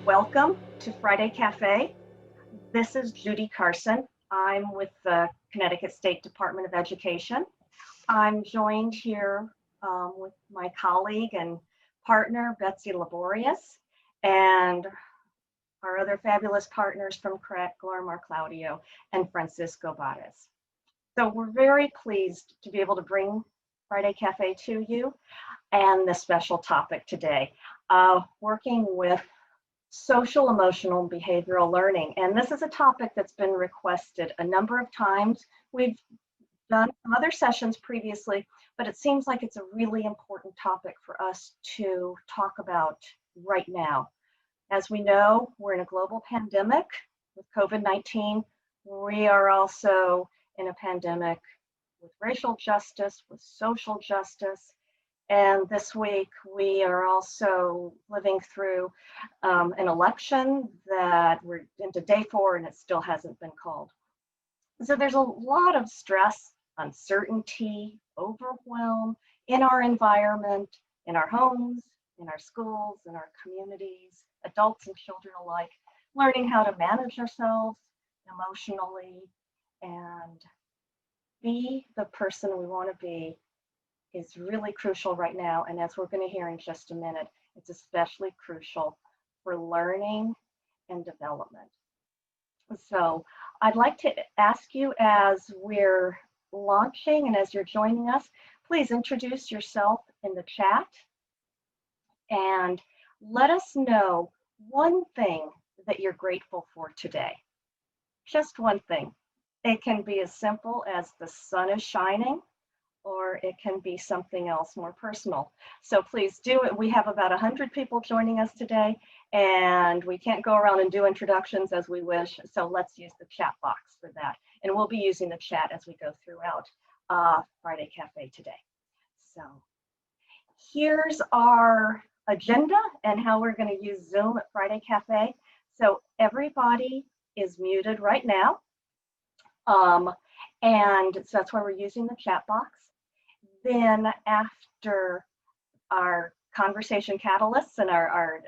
Welcome to Friday Cafe. This is Judy Carson. I'm with the Connecticut State Department of Education. I'm joined here with my colleague and partner, Betsy Laborious, and our other fabulous partners from CREC, Glormar Claudio and Francisco Bares. So we're very pleased to be able to bring Friday Cafe to you and the special topic today, working with social, emotional, and behavioral learning. And this is a topic that's been requested a number of times. We've done some other sessions previously, but it seems like it's a really important topic for us to talk about right now. As we know, we're in a global pandemic with COVID-19. We are also in a pandemic with racial justice, with social justice. And this week, we are also living through an election that we're into day 4 and it still hasn't been called. So there's a lot of stress, uncertainty, overwhelm in our environment, in our homes, in our schools, in our communities, adults and children alike, learning how to manage ourselves emotionally and be the person we want to be is really crucial right now. And as we're going to hear in just a minute, it's especially crucial for learning and development. So I'd like to ask you, as we're launching and as you're joining us, please introduce yourself in the chat and let us know one thing that you're grateful for today. Just one thing. It can be as simple as the sun is shining, or it can be something else more personal. So please do it. We have about 100 people joining us today, and we can't go around and do introductions as we wish, so let's use the chat box for that. And we'll be using the chat as we go throughout Friday Cafe today. So here's our agenda and how we're going to use Zoom at Friday Cafe. So everybody is muted right now. And so that's why we're using the chat box. Then after our conversation catalysts and our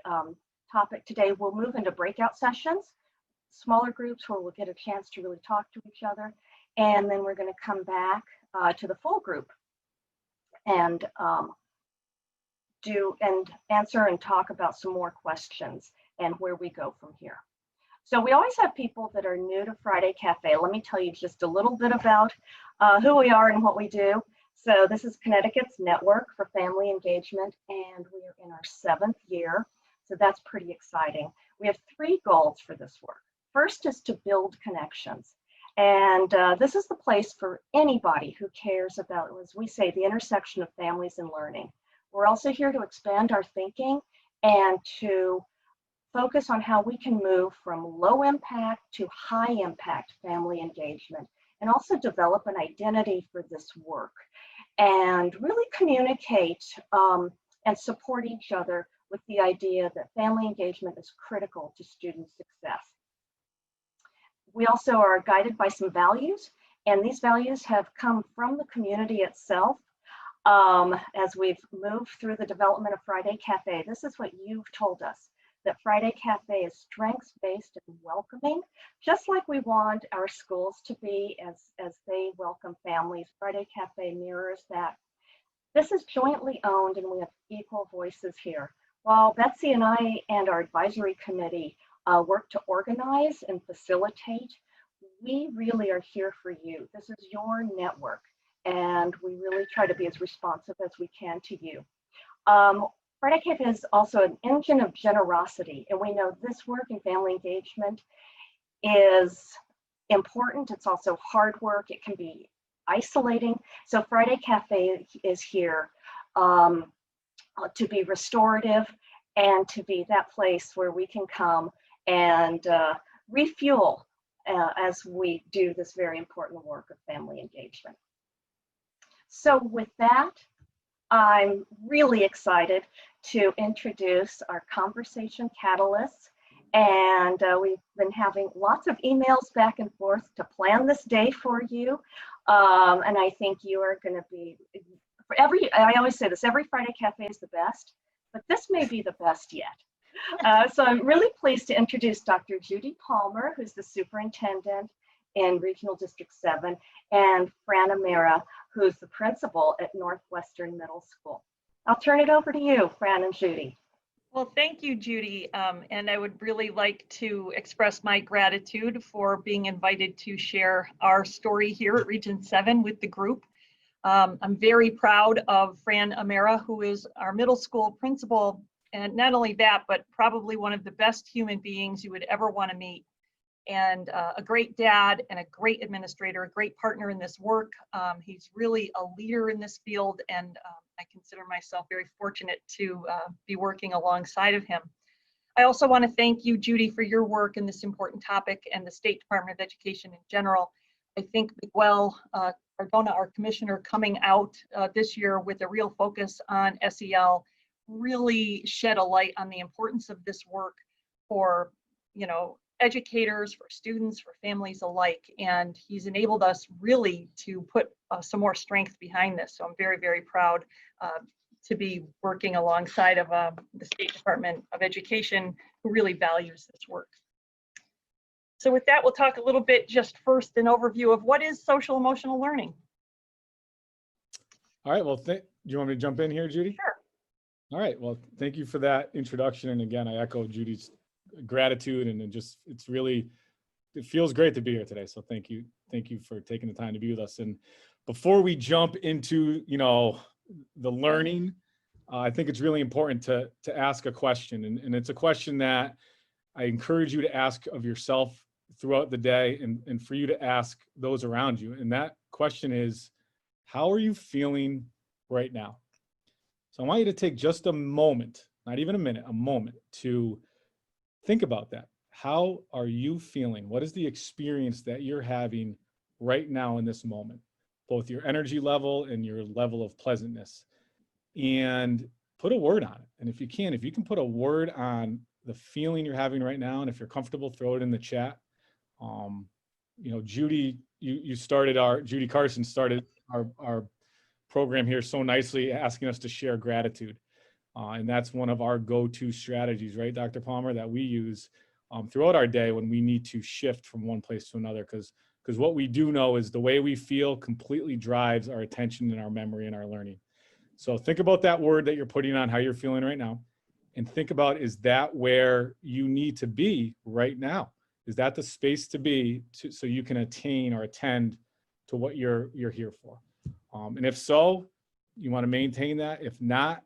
topic today, we'll move into breakout sessions, smaller groups where we'll get a chance to really talk to each other. And then we're going to come back to the full group and answer and talk about some more questions and where we go from here. So we always have people that are new to Friday Cafe. Let me tell you just a little bit about who we are and what we do. So this is Connecticut's Network for Family Engagement, and we are in our 7th year. So that's pretty exciting. We have 3 goals for this work. First is to build connections. And this is the place for anybody who cares about, as we say, the intersection of families and learning. We're also here to expand our thinking and to focus on how we can move from low impact to high impact family engagement, and also develop an identity for this work and really communicate and support each other with the idea that family engagement is critical to student success. We also are guided by some values, and these values have come from the community itself. As we've moved through the development of Friday Cafe, this is what you've told us, that Friday Cafe is strengths-based and welcoming, just like we want our schools to be as they welcome families. Friday Cafe mirrors that. This is jointly owned and we have equal voices here. While Betsy and I and our advisory committee work to organize and facilitate, we really are here for you. This is your network, and we really try to be as responsive as we can to you. Friday Cafe is also an engine of generosity, and we know this work in family engagement is important. It's also hard work. It can be isolating. So Friday Cafe is here to be restorative and to be that place where we can come and refuel as we do this very important work of family engagement. So with that, I'm really excited to introduce our conversation catalysts, and we've been having lots of emails back and forth to plan this day for you, and I think you are going to be, I always say this, every Friday Cafe is the best, but this may be the best yet. So I'm really pleased to introduce Dr. Judy Palmer, who's the superintendent in Regional District 7, and Fran Amara, who's the principal at Northwestern Middle School. I'll turn it over to you, Fran and Judy. Well, thank you, Judy. And I would really like to express my gratitude for being invited to share our story here at Region 7 with the group. I'm very proud of Fran Amara, who is our middle school principal. And not only that, but probably one of the best human beings you would ever want to meet. And a great dad and a great administrator, a great partner in this work. He's really a leader in this field, and I consider myself very fortunate to be working alongside of him. I also want to thank you, Judy, for your work in this important topic and the State Department of Education in general. I think Miguel Cardona, our commissioner, coming out this year with a real focus on SEL really shed a light on the importance of this work for, educators, for students, for families alike. And he's enabled us really to put some more strength behind this. So I'm very, very proud to be working alongside of the State Department of Education, who really values this work. So with that, we'll talk a little bit, just first an overview of what is social emotional learning. All right, well, do you want me to jump in here, Judy? Sure. All right, well, thank you for that introduction. And again, I echo Judy's gratitude, and it feels great to be here today. So thank you for taking the time to be with us. And before we jump into, the learning, I think it's really important to ask a question. And it's a question that I encourage you to ask of yourself throughout the day, and for you to ask those around you. And that question is, how are you feeling right now? So I want you to take just a moment, not even a minute, a moment to think about that. How are you feeling? What is the experience that you're having right now in this moment? Both your energy level and your level of pleasantness. And put a word on it. And if you can put a word on the feeling you're having right now, and if you're comfortable, throw it in the chat. Judy, Judy Carson started our program here so nicely, asking us to share gratitude. And that's one of our go-to strategies, right, Dr. Palmer, that we use throughout our day when we need to shift from one place to another, because what we do know is the way we feel completely drives our attention and our memory and our learning. So think about that word that you're putting on how you're feeling right now, and think about, is that where you need to be right now? Is that the space to be so you can attain or attend to what you're here for? And if so, you want to maintain that. If not,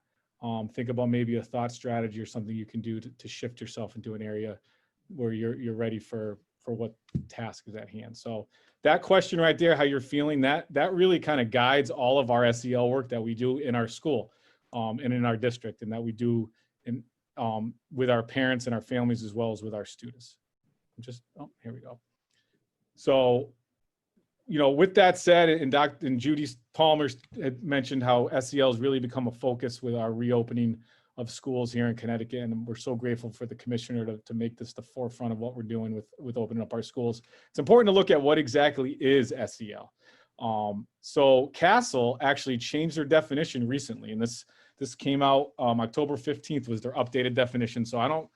think about maybe a thought strategy or something you can do to shift yourself into an area where you're ready for what task is at hand. So that question right there, how you're feeling, that really kind of guides all of our SEL work that we do in our school and in our district, and that we do with our parents and our families, as well as with our students. Here we go. So, with that said, and Judy Palmer had mentioned how SEL has really become a focus with our reopening of schools here in Connecticut, and we're so grateful for the commissioner to make this the forefront of what we're doing with opening up our schools. It's important to look at what exactly is SEL. So CASEL actually changed their definition recently, and this came out October 15th was their updated definition. So I don't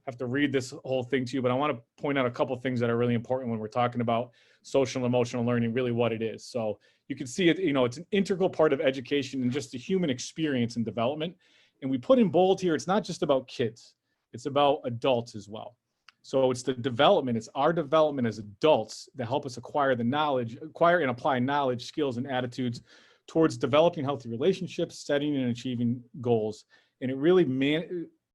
have to read this whole thing to you, but I want to point out a couple of things that are really important when we're talking about social and emotional learning, really what it is. So you can see it, it's an integral part of education and just the human experience and development. And we put in bold here, it's not just about kids, it's about adults as well. So it's the development, it's our development as adults that help us acquire and apply knowledge, skills, and attitudes towards developing healthy relationships, setting and achieving goals. And it really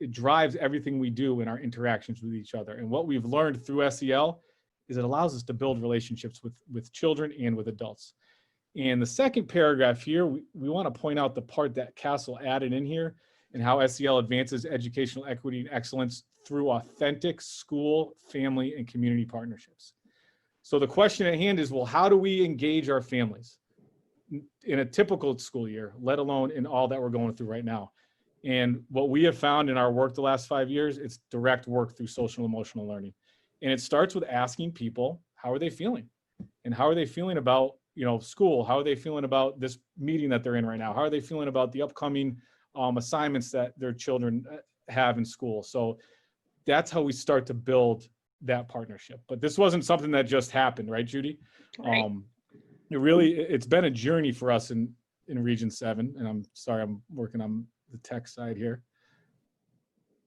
it drives everything we do in our interactions with each other. And what we've learned through SEL is it allows us to build relationships with children and with adults. And the second paragraph here, we want to point out the part that CASEL added in here, and how SEL advances educational equity and excellence through authentic school, family, and community partnerships. So the question at hand is, well, how do we engage our families in a typical school year, let alone in all that we're going through right now? And what we have found in our work the last 5 years, it's direct work through social emotional learning. And it starts with asking people, how are they feeling? And how are they feeling about, school? How are they feeling about this meeting that they're in right now? How are they feeling about the upcoming assignments that their children have in school. So that's how we start to build that partnership. But this wasn't something that just happened, right, Judy? Right. It's been a journey for us in Region 7. And I'm sorry, I'm working on the tech side here.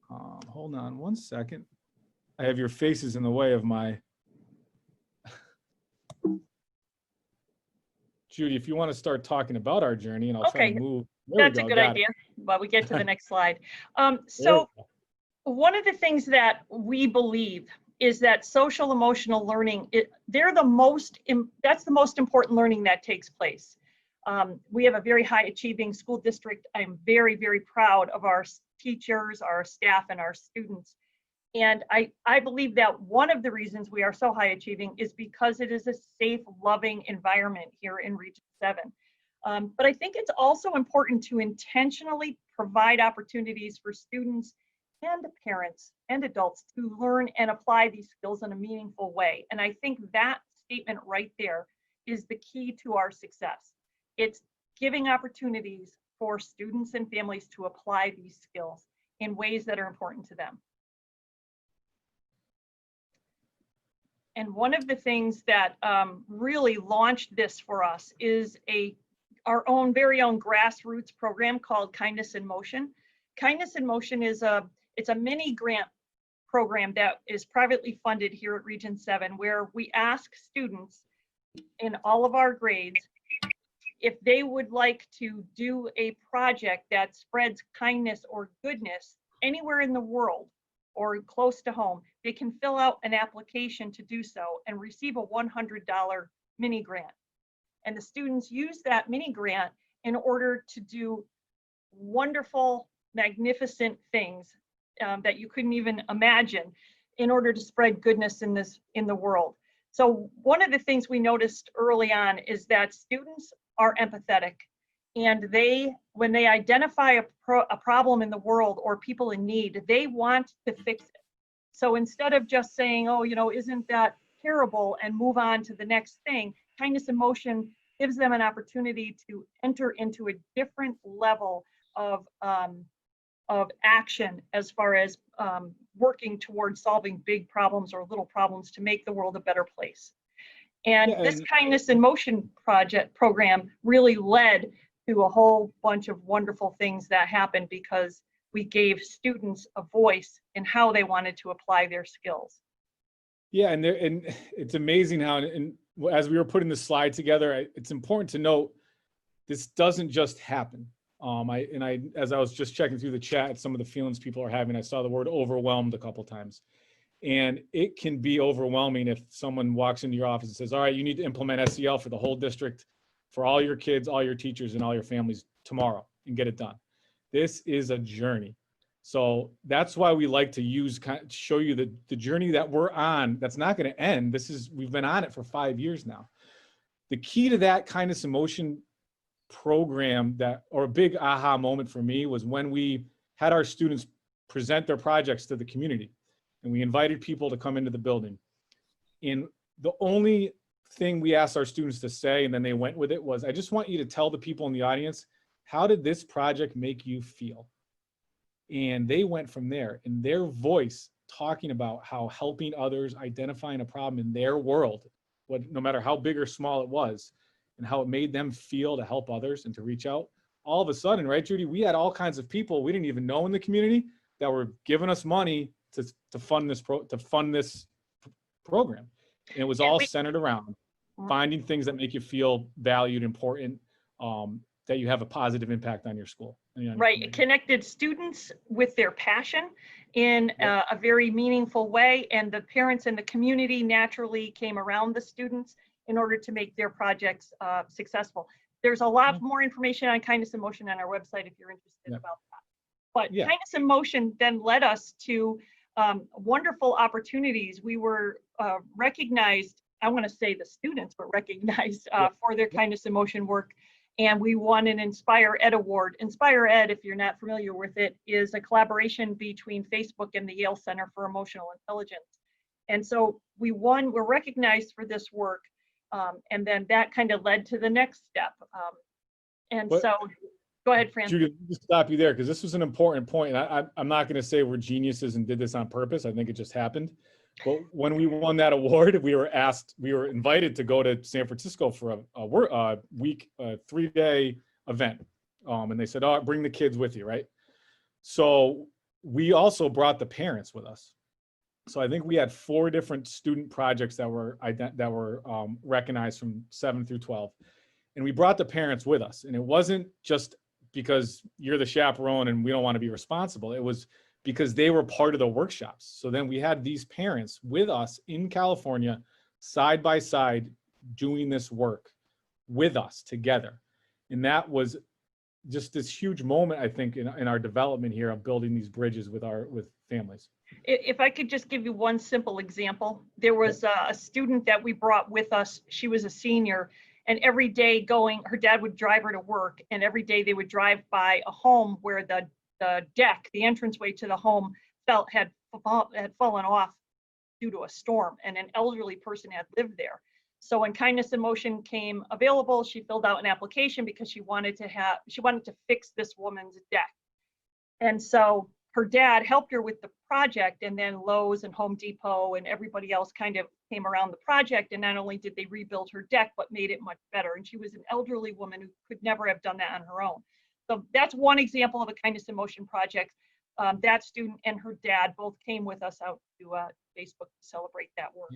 Hold on one second. I have your faces in the way of my. Judy, if you want to start talking about our journey, and I'll try to move. That's a good idea. While we get to the next slide. So one of the things that we believe is that social emotional learning, that's the most important learning that takes place. We have a very high achieving school district. I'm very, very proud of our teachers, our staff, and our students. And I believe that one of the reasons we are so high achieving is because it is a safe, loving environment here in Region 7. But I think it's also important to intentionally provide opportunities for students and parents and adults to learn and apply these skills in a meaningful way. And I think that statement right there is the key to our success. It's giving opportunities for students and families to apply these skills in ways that are important to them. And one of the things that really launched this for us is our very own grassroots program called Kindness in Motion. Kindness in Motion is it's a mini grant program that is privately funded here at Region 7, where we ask students in all of our grades if they would like to do a project that spreads kindness or goodness anywhere in the world or close to home. They can fill out an application to do so and receive a $100 mini grant. And the students use that mini grant in order to do wonderful, magnificent things that you couldn't even imagine in order to spread goodness in the world. So one of the things we noticed early on is that students are empathetic, and when they identify a problem in the world or people in need, they want to fix it. So instead of just saying, oh, isn't that terrible, and move on to the next thing, Kindness in Motion gives them an opportunity to enter into a different level of action as far as working towards solving big problems or little problems to make the world a better place. And this Kindness in Motion program really led to a whole bunch of wonderful things that happened because we gave students a voice in how they wanted to apply their skills. Yeah, and it's amazing how, and as we were putting the slide together, it's important to note this doesn't just happen. As I was just checking through the chat, some of the feelings people are having, I saw the word overwhelmed a couple times. And it can be overwhelming if someone walks into your office and says, all right, you need to implement SEL for the whole district, for all your kids, all your teachers, and all your families tomorrow, and get it done. This is a journey. So that's why we like to show you the journey that we're on. That's not going to end. We've been on it for 5 years now. The key to that Kindness in Motion program, or a big aha moment for me, was when we had our students present their projects to the community, and we invited people to come into the building. And the only thing we asked our students to say, and then they went with it, was, I just want you to tell the people in the audience, how did this project make you feel? And they went from there, in their voice, talking about how helping others, identifying a problem in their world, no matter how big or small it was, and how it made them feel to help others and to reach out. All of a sudden, right, Judy, we had all kinds of people we didn't even know in the community that were giving us money to fund this program. And it was all centered around finding things that make you feel valued, important, that you have a positive impact on your school. Right, it connected students with their passion in a very meaningful way, and the parents and the community naturally came around the students in order to make their projects successful. There's a lot more information on Kindness in Motion on our website if you're interested about that. But Kindness in Motion then led us to wonderful opportunities. We were recognized, I want to say the students were recognized for their Kindness in Motion work, and we won an Inspire Ed Award. Inspire Ed, if you're not familiar with it, is a collaboration between Facebook and the Yale Center for Emotional Intelligence. And so we're recognized for this work, and then that kind of led to the next step. Go ahead, Fran. Judith, just stop you there because this was an important point. And I'm not going to say we're geniuses and did this on purpose. I think it just happened. But when we won that award, we were invited to go to San Francisco for a week, 3-day event. And they said, "Oh, bring the kids with you," right? So we also brought the parents with us. So I think we had 4 different student projects that were recognized from 7 through 12. And we brought the parents with us. And it wasn't just because you're the chaperone and we don't want to be responsible. It was because they were part of the workshops. So then we had these parents with us in California, side by side, doing this work with us together. And that was just this huge moment, I think, in our development here of building these bridges with families. If I could just give you one simple example, there was a student that we brought with us. She was a senior, and every day her dad would drive her to work, and every day they would drive by a home where the deck, the entranceway to the home, had fallen off due to a storm, and an elderly person had lived there. So when Kindness in Motion came available, she filled out an application because she wanted to fix this woman's deck. And so her dad helped her with the project, and then Lowe's and Home Depot and everybody else kind of came around the project. And not only did they rebuild her deck, but made it much better. And she was an elderly woman who could never have done that on her own. So that's one example of a Kindness in Motion project. That student and her dad both came with us out to Facebook to celebrate that work.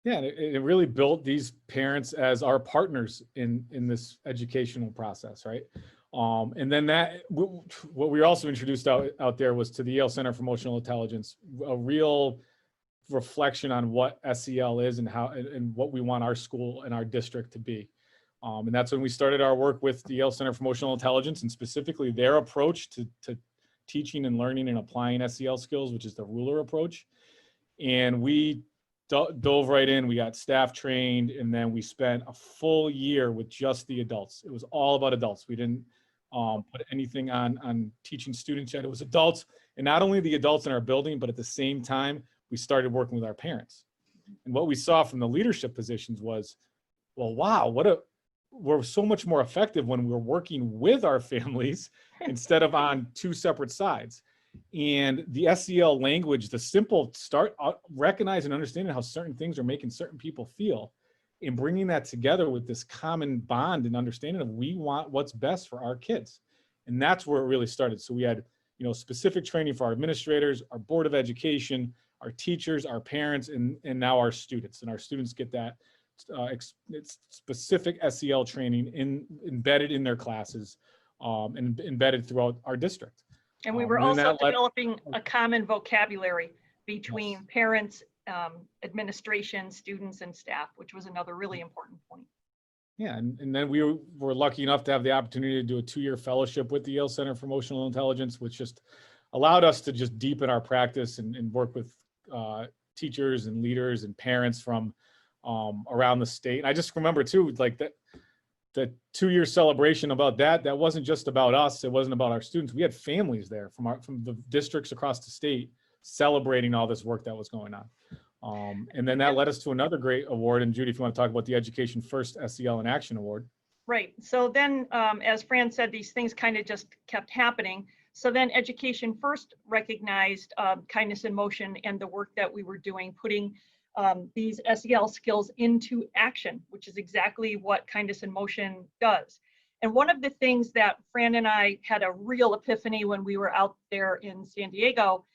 Yeah, it really built these parents as our partners in this educational process, right? And then what we also introduced out there was to the Yale Center for Emotional Intelligence, a real reflection on what SEL is and how and what we want our school and our district to be. And that's when we started our work with the Yale Center for Emotional Intelligence, and specifically their approach to teaching and learning and applying SEL skills, which is the ruler approach. And we dove right in. We got staff trained, and then we spent a full year with just the adults. It was all about adults. We didn't put anything on teaching students yet. It was adults, and not only the adults in our building, but at the same time, we started working with our parents. And what we saw from the leadership positions was, well, wow, we're so much more effective when we're working with our families instead of on 2 separate sides. And the SEL language, the simple start recognizing and understanding how certain things are making certain people feel, and bringing that together with this common bond and understanding of we want what's best for our kids. And that's where it really started. So we had, specific training for our administrators, our Board of Education, our teachers, our parents, and now our students. And our students get that it's specific SEL training embedded in their classes and embedded throughout our district. And we were also developing a common vocabulary between parents, administration, students, and staff, which was another really important point. Yeah, and then we were lucky enough to have the opportunity to do a 2-year fellowship with the Yale Center for Emotional Intelligence, which just allowed us to just deepen our practice and work with teachers and leaders and parents from around the state. And I just remember too, like the 2-year celebration about that wasn't just about us. It wasn't about our students. We had families there from the districts across the state celebrating all this work that was going on. And then that led us to another great award. And Judy, if you want to talk about the Education First SEL in Action Award. Right. So then, as Fran said, these things kind of just kept happening. So then Education First recognized Kindness in Motion and the work that we were doing, putting these SEL skills into action, which is exactly what Kindness in Motion does. And one of the things that Fran and I had a real epiphany when we were out there in San Diego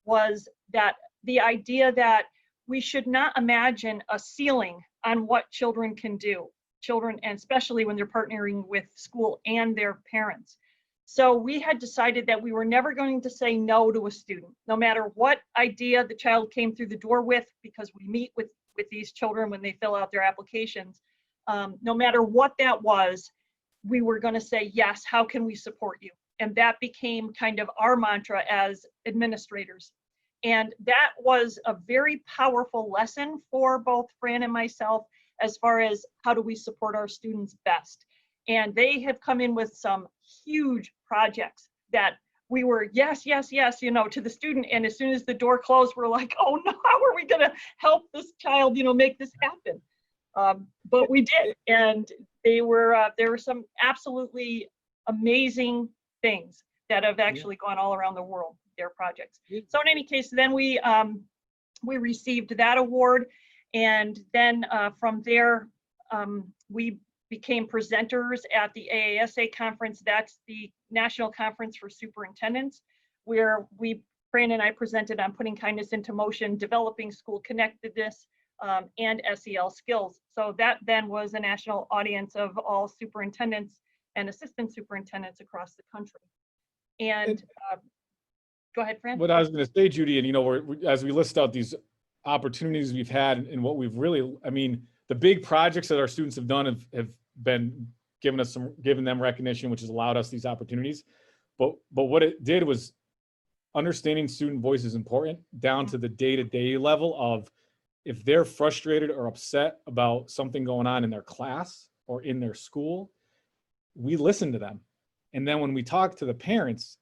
was that the idea that we should not imagine a ceiling on what children can do, and especially when they're partnering with school and their parents. So we had decided that we were never going to say no to a student, no matter what idea the child came through the door with, because we meet with these children when they fill out their applications. No matter what that was, we were going to say, yes, how can we support you? And that became kind of our mantra as administrators. And that was a very powerful lesson for both Fran and myself as far as how do we support our students best. And they have come in with some huge projects that we were, yes, to the student. And as soon as the door closed, we're like, oh no, how are we gonna help this child, make this happen? But we did. And there were some absolutely amazing things that have actually gone all around the world, their projects. So in any case, then we received that award. And then from there, we became presenters at the AASA conference. That's the National Conference for Superintendents, where Fran and I presented on putting kindness into motion, developing school connectedness, and SEL skills. So that then was a national audience of all superintendents and assistant superintendents across the country. And go ahead, Fran. What I was going to say, Judy, and as we list out these opportunities we've had and what we've really, I mean, the big projects that our students have done have been given them recognition, which has allowed us these opportunities. But what it did was understanding student voice is important down to the day-to-day level of if they're frustrated or upset about something going on in their class or in their school, we listen to them. And then when we talk to the parents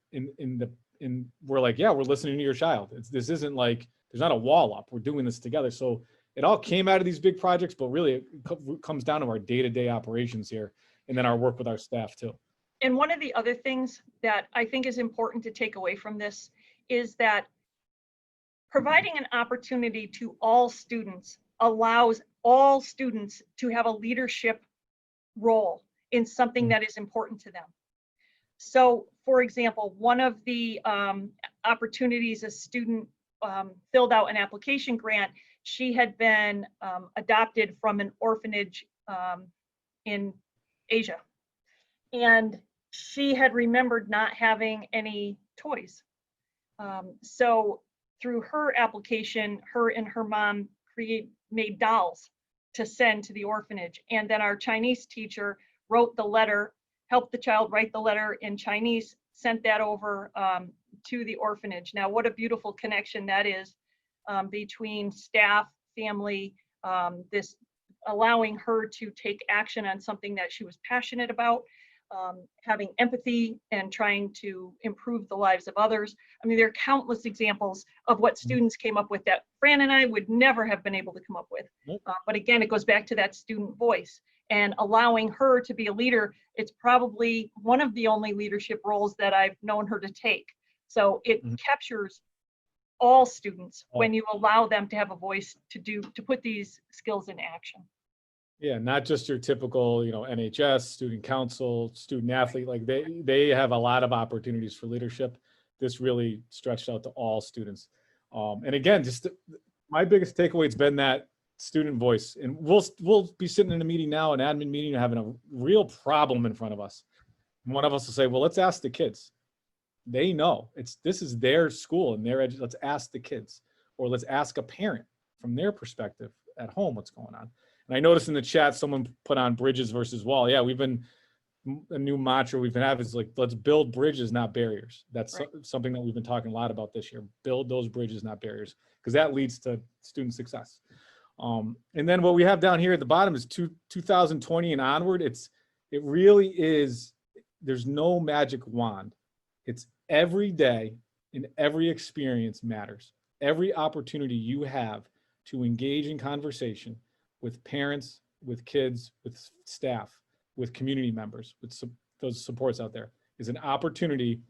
we're like, yeah, we're listening to your child. This isn't like, there's not a wall up. We're doing this together. So it all came out of these big projects, but really it comes down to our day-to-day operations here and then our work with our staff too. And one of the other things that I think is important to take away from this is that providing an opportunity to all students allows all students to have a leadership role in something that is important to them. So, for example, one of the opportunities, a student filled out an application grant. She had been adopted from an orphanage in Asia. And she had remembered not having any toys. So through her application, her and her mom made dolls to send to the orphanage. And then our Chinese teacher wrote the letter, helped the child write the letter in Chinese, sent that over to the orphanage. Now, what a beautiful connection that is between staff, family, this allowing her to take action on something that she was passionate about, having empathy and trying to improve the lives of others. I mean, there are countless examples of what students came up with that Fran and I would never have been able to come up with. But again, it goes back to that student voice and allowing her to be a leader. It's probably one of the only leadership roles that I've known her to take. So it captures all students when you allow them to have a voice to put these skills in action. Yeah, not just your typical, NHS, student council, student athlete, like they have a lot of opportunities for leadership. This really stretched out to all students. And again, my biggest takeaway has been that student voice. And we'll be sitting in a meeting now, an admin meeting, having a real problem in front of us. One of us will say, well, let's ask the kids. They know this is their school and let's ask the kids, or let's ask a parent from their perspective at home, what's going on. And I noticed in the chat, someone put on bridges versus wall. Yeah, a new mantra we've been having is like, let's build bridges, not barriers. That's right. Something that we've been talking a lot about this year. Build those bridges, not barriers, because that leads to student success. And then what we have down here at the bottom is 2020 and onward. It really is, there's no magic wand. It's every day and every experience matters. Every opportunity you have to engage in conversation with parents, with kids, with staff, with community members, with those supports out there is an opportunity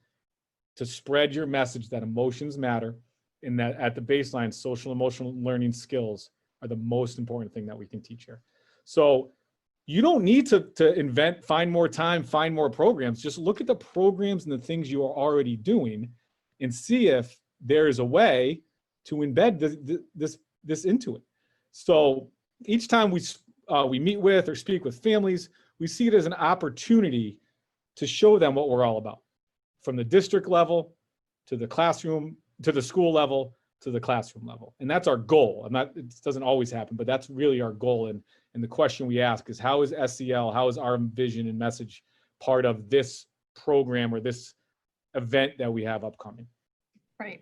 to spread your message that emotions matter and that at the baseline, social emotional learning skills are the most important thing that we can teach here. So you don't need to find more time, find more programs. Just look at the programs and the things you are already doing and see if there is a way to embed this into it. So each time we meet with or speak with families, we see it as an opportunity to show them what we're all about, from the district level to the classroom, to the school level, to the classroom level. And that's our goal. It doesn't always happen, but that's really our goal. And the question we ask is, how is SEL, how is our vision and message part of this program or this event that we have upcoming? Right.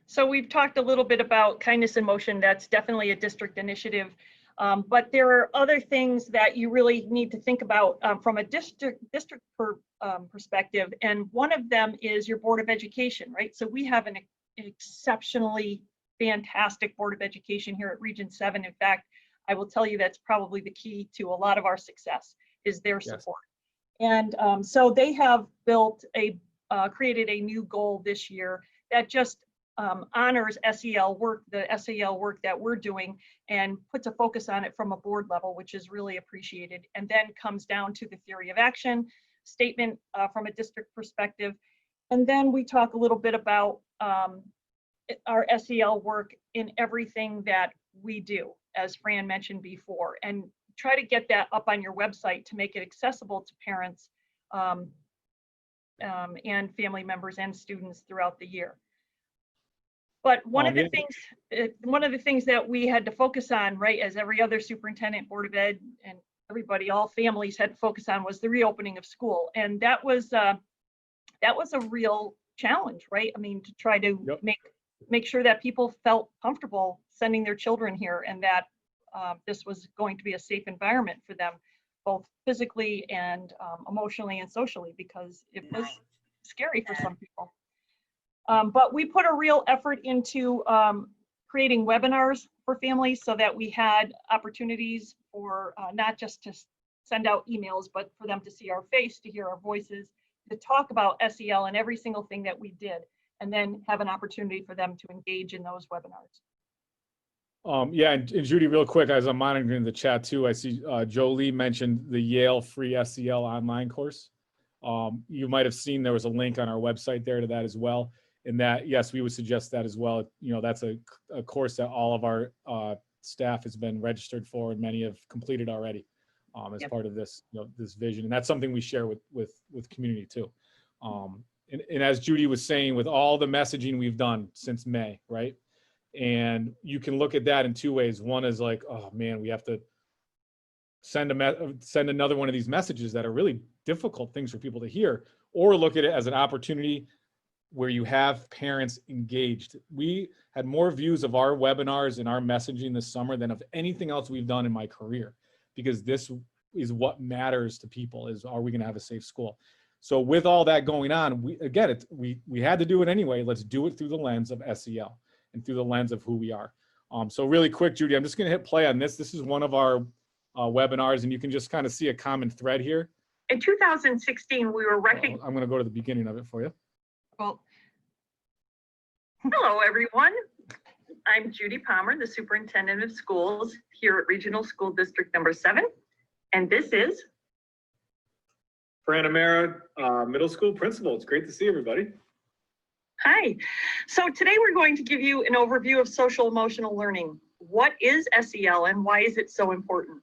So we've talked a little bit about kindness in motion. That's definitely a district initiative. But there are other things that you really need to think about from a district perspective. And one of them is your Board of Education, right? So we have an exceptionally fantastic Board of Education here at Region 7. In fact, I will tell you that's probably the key to a lot of our success is their support. And so they have created a new goal this year that just honors SEL work, the SEL work that we're doing, and puts a focus on it from a board level, which is really appreciated. And then comes down to the theory of action statement from a district perspective. And then we talk a little bit about our SEL work in everything that we do, as Fran mentioned before, and try to get that up on your website to make it accessible to parents and family members and students throughout the year. But one of the things that we had to focus on, right, as every other superintendent, board of ed, and everybody, all families had to focus on, was the reopening of school, and that was a real challenge, right? I mean, to try to make sure that people felt comfortable sending their children here, and that this was going to be a safe environment for them, both physically and emotionally and socially, because it was scary for some people. But we put a real effort into creating webinars for families so that we had opportunities for not just to send out emails, but for them to see our face, to hear our voices, to talk about SEL and every single thing that we did, and then have an opportunity for them to engage in those webinars. Yeah, and Judy, real quick, as I'm monitoring the chat too, I see Jolie mentioned the Yale free SEL online course. You might have seen there was a link on our website there to that as well. And that, yes, we would suggest that as well. You know, that's a course that all of our staff has been registered for, and many have completed already as part of this, this vision. And that's something we share with community too. And as Judy was saying, with all the messaging we've done since May, right? And you can look at that in two ways. One is like, oh man, we have to send another one of these messages that are really difficult things for people to hear, or look at it as an opportunity where you have parents engaged. We had more views of our webinars and our messaging this summer than of anything else we've done in my career, because this is what matters to people, is, are we gonna have a safe school? So with all that going on, we had to do it anyway. Let's do it through the lens of SEL and through the lens of who we are. So really quick, Judy, I'm just gonna hit play on this. This is one of our webinars, and you can just kind of see a common thread here. In 2016, we were recognized. I'm gonna go to the beginning of it for you. Well, hello, everyone. I'm Judy Palmer, the Superintendent of Schools here at Regional School District number 7. And this is Fran Amara, Middle School Principal. It's great to see everybody. Hi. So today we're going to give you an overview of social emotional learning. What is SEL and why is it so important?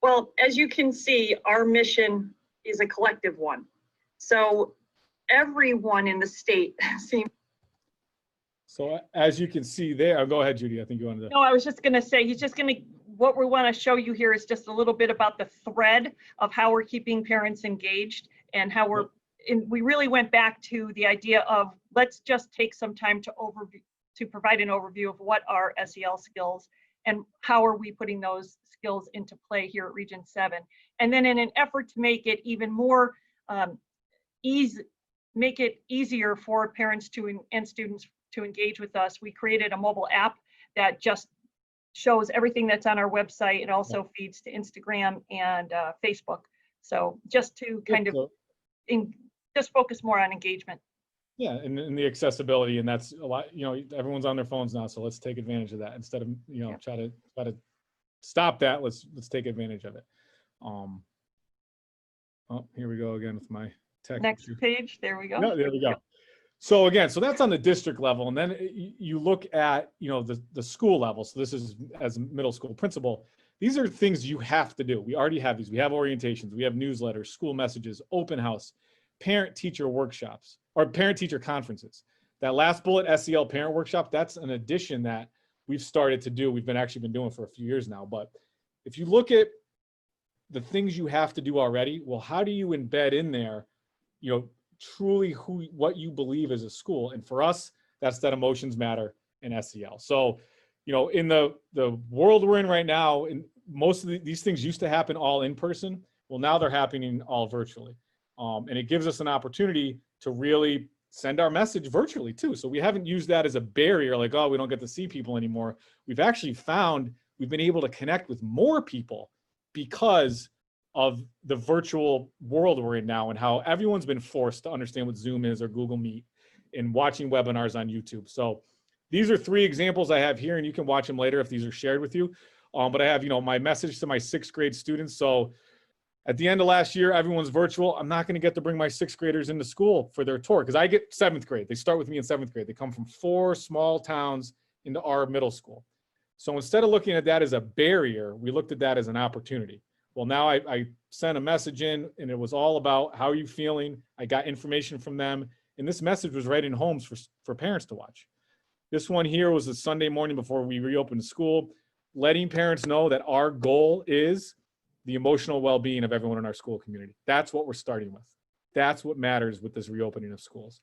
Well, as you can see, our mission is a collective one. So everyone in the state seems. So as you can see there, go ahead, Judy. I think you wanted to. no, I was just going to say, what we want to show you here is just a little bit about the thread of how we're keeping parents engaged, and how we really went back to the idea of, let's just take some time to provide an overview of what are SEL skills and how are we putting those skills into play here at Region 7. And then in an effort to make it even more make it easier for parents and students to engage with us, we created a mobile app that just shows everything that's on our website. It also feeds to Instagram and Facebook. So just to kind of just focus more on engagement. Yeah, and the accessibility, and that's a lot. Everyone's on their phones now, so let's take advantage of that instead of try to stop that. Let's take advantage of it. Oh, here we go again with my tech. Next page. There we go. Yeah, there we go. So again, so that's on the district level, and then you look at the school level. So this is as a middle school principal. These are things you have to do. We already have these. We have orientations. We have newsletters, school messages, open house, parent-teacher workshops, or parent-teacher conferences. That last bullet, SEL parent workshop, that's an addition that we've started to do. We've actually been doing for a few years now. But if you look at the things you have to do already, well, how do you embed in there, truly what you believe as a school? And for us, that's that emotions matter in SEL. So, in the world we're in right now, and most of these things used to happen all in person. Well, now they're happening all virtually. And it gives us an opportunity to really send our message virtually too. So we haven't used that as a barrier, like, oh, we don't get to see people anymore. We've actually found we've been able to connect with more people because of the virtual world we're in now and how everyone's been forced to understand what Zoom is or Google Meet and watching webinars on YouTube. So these are 3 examples I have here, and you can watch them later if these are shared with you. But I have, my message to my 6th grade students. So at the end of last year, everyone's virtual. I'm not going to get to bring my 6th graders into school for their tour because I get 7th grade. They start with me in 7th grade. They come from 4 small towns into our middle school. So instead of looking at that as a barrier, we looked at that as an opportunity. Well, now I sent a message in, and it was all about how are you feeling? I got information from them, and this message was right in homes for parents to watch. This one here was a Sunday morning before we reopened school, letting parents know that our goal is the emotional well-being of everyone in our school community. That's what we're starting with. That's what matters with this reopening of schools.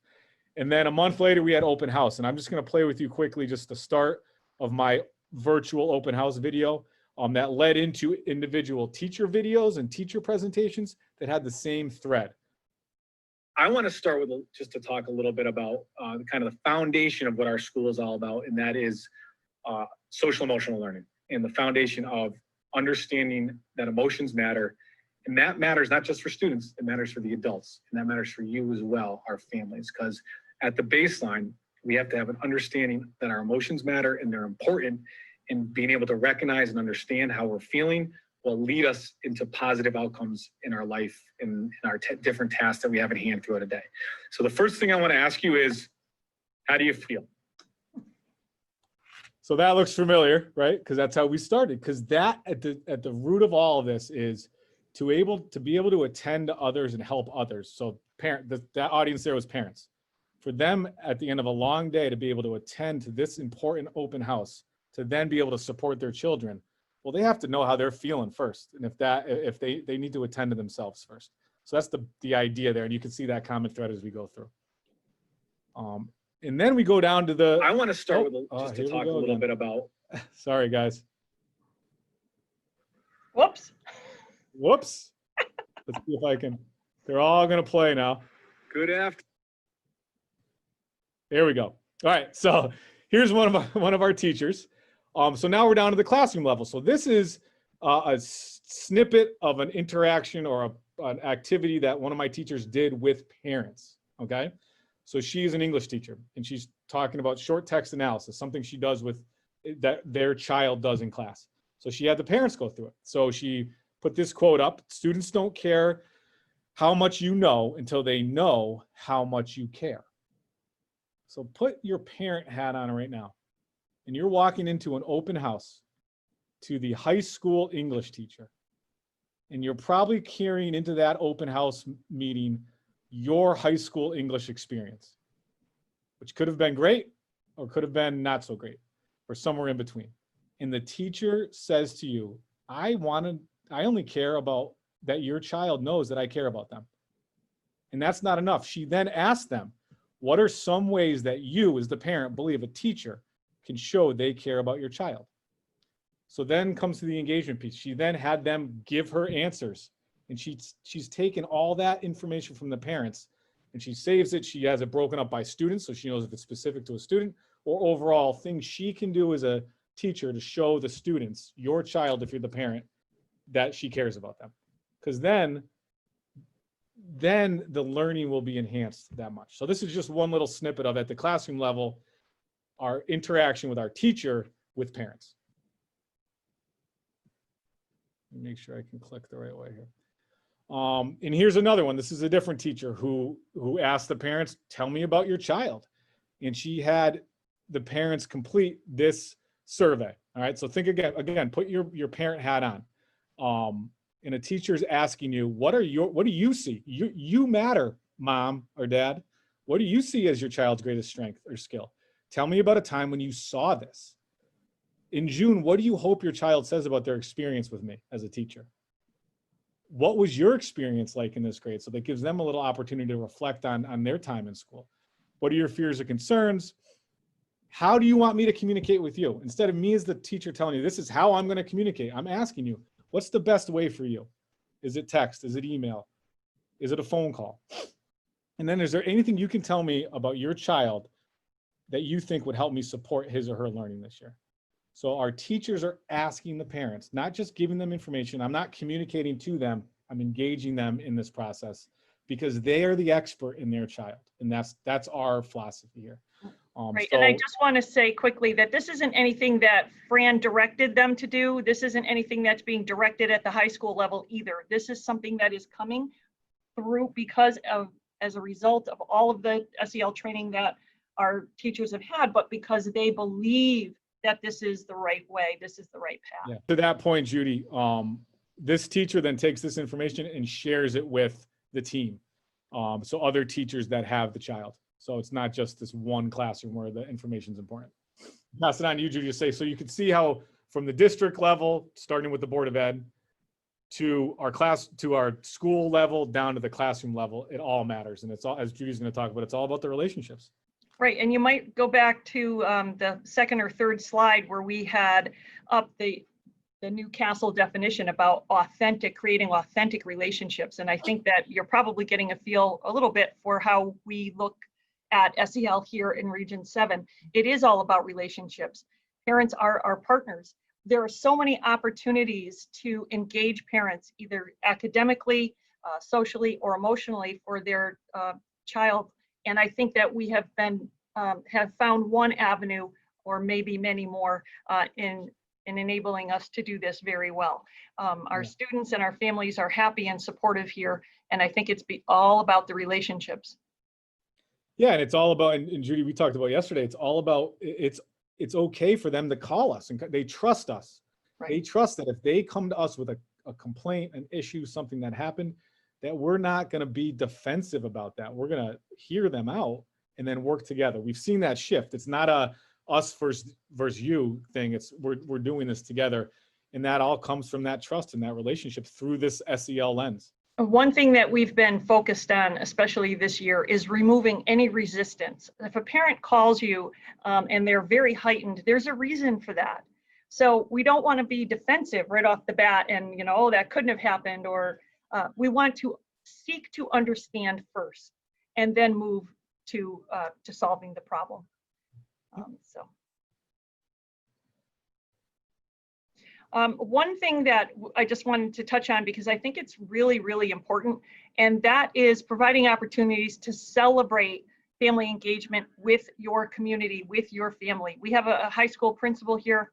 And then a month later, we had open house, and I'm just going to play with you quickly just the start of my virtual open house video. That led into individual teacher videos and teacher presentations that had the same thread. I want to start with just to talk a little bit about kind of the foundation of what our school is all about, and that is social emotional learning and the foundation of understanding that emotions matter. And that matters not just for students, it matters for the adults, and that matters for you as well, our families, because at the baseline, we have to have an understanding that our emotions matter and they're important. And being able to recognize and understand how we're feeling will lead us into positive outcomes in our life and in our different tasks that we have at hand throughout a day. So the first thing I want to ask you is, how do you feel? So that looks familiar, right? Because that's how we started. Because that at the root of all of this is to be able to attend to others and help others. So that audience there was parents. For them at the end of a long day to be able to attend to this important open house, to then be able to support their children, well, they have to know how they're feeling first, and if they need to attend to themselves first. So that's the idea there, and you can see that common thread as we go through. And then we go down to the. I want to start with just to talk a little bit about. Sorry, guys. Whoops. Whoops. Let's see if I can. They're all going to play now. Good afternoon. There we go. All right, so here's one of our teachers. So now we're down to the classroom level. So this is a snippet of an interaction or an activity that one of my teachers did with parents, okay? So she's an English teacher, and she's talking about short text analysis, something she does with that their child does in class. So she had the parents go through it. So she put this quote up: students don't care how much you know until they know how much you care. So put your parent hat on right now. And you're walking into an open house to the high school English teacher. And you're probably carrying into that open house meeting your high school English experience, which could have been great or could have been not so great or somewhere in between. And the teacher says to you, I only care about that your child knows that I care about them. And that's not enough. She then asked them, what are some ways that you as the parent believe a teacher can show they care about your child? So then comes to the engagement piece. She then had them give her answers, and she's taken all that information from the parents and she saves it. She has it broken up by students, so she knows if it's specific to a student or overall things she can do as a teacher to show the students, your child, if you're the parent, that she cares about them. Because then the learning will be enhanced that much. So this is just one little snippet of, at the classroom level, our interaction with our teacher with parents. Let me make sure I can click the right way here. And here's another one. This is a different teacher who asked the parents, tell me about your child. And she had the parents complete this survey. All right, so think again, put your parent hat on. And a teacher's asking you, what do you see? You matter, mom or dad. What do you see as your child's greatest strength or skill? Tell me about a time when you saw this. In June, what do you hope your child says about their experience with me as a teacher? What was your experience like in this grade? So that gives them a little opportunity to reflect on their time in school. What are your fears or concerns? How do you want me to communicate with you? Instead of me as the teacher telling you, this is how I'm going to communicate, I'm asking you, what's the best way for you? Is it text? Is it email? Is it a phone call? And then is there anything you can tell me about your child that you think would help me support his or her learning this year? So our teachers are asking the parents, not just giving them information. I'm not communicating to them I'm engaging them in this process because they are the expert in their child. And that's our philosophy here. Right, and I just want to say quickly that this isn't anything that Fran directed them to do. This isn't anything that's being directed at the high school level either. This is something that is coming through as a result of all of the SEL training that our teachers have had, but because they believe that this is the right way, this is the right path. Yeah. To that point, Judy, this teacher then takes this information and shares it with the team. So other teachers that have the child. So it's not just this one classroom where the information is important. Pass it on to you, Judy, to say, so you can see how from the district level, starting with the Board of Ed, to our school level, down to the classroom level, it all matters. And it's all, as Judy's going to talk about, it's all about the relationships. Right, and you might go back to the second or third slide where we had up the Newcastle definition about creating authentic relationships. And I think that you're probably getting a feel a little bit for how we look at SEL here in Region 7. It is all about relationships. Parents are our partners. There are so many opportunities to engage parents, either academically, socially, or emotionally for their child. And I think that we have found one avenue, or maybe many more, in enabling us to do this very well. Our students and our families are happy and supportive here, and I think it's all about the relationships. Yeah, and it's all about, and Judy, we talked about yesterday, it's all about, it's okay for them to call us, and they trust us. Right. They trust that if they come to us with a complaint, an issue, something that happened, that we're not going to be defensive about that. We're going to hear them out and then work together. We've seen that shift. It's not a us versus you thing. It's we're doing this together, and that all comes from that trust and that relationship through this SEL lens. One thing that we've been focused on, especially this year, is removing any resistance. If a parent calls you and they're very heightened, there's a reason for that. So we don't want to be defensive right off the bat and, oh, that couldn't have happened, or we want to seek to understand first and then move to solving the problem. One thing that I just wanted to touch on, because I think it's really, really important, and that is providing opportunities to celebrate family engagement with your community, with your family. We have a high school principal here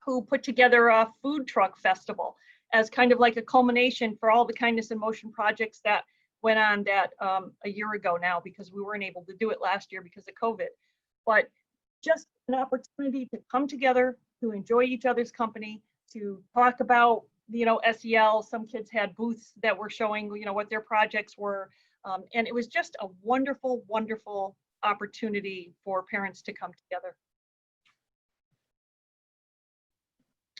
who put together a food truck festival as kind of like a culmination for all the kindness and motion projects that went on that a year ago now, because we weren't able to do it last year because of COVID. But just an opportunity to come together, to enjoy each other's company, to talk about, SEL. Some kids had booths that were showing, what their projects were. And it was just a wonderful, wonderful opportunity for parents to come together.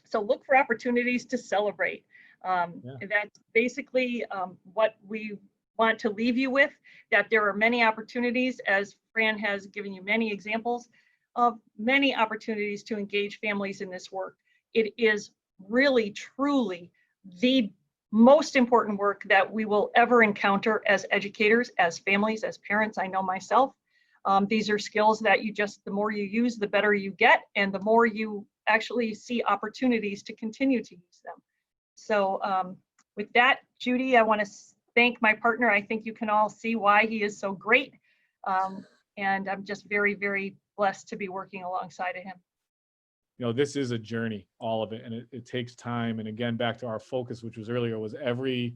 So look for opportunities to celebrate. That's basically what we want to leave you with, that there are many opportunities, as Fran has given you many examples of many opportunities to engage families in this work. It is really, truly the most important work that we will ever encounter as educators, as families, as parents. I know myself. These are skills that the more you use, the better you get, and the more you actually see opportunities to continue to use them. So with that, Judy, I want to thank my partner. I think you can all see why he is so great. And I'm just very, very blessed to be working alongside of him. This is a journey, all of it, and it takes time. And again, back to our focus, which was earlier, was every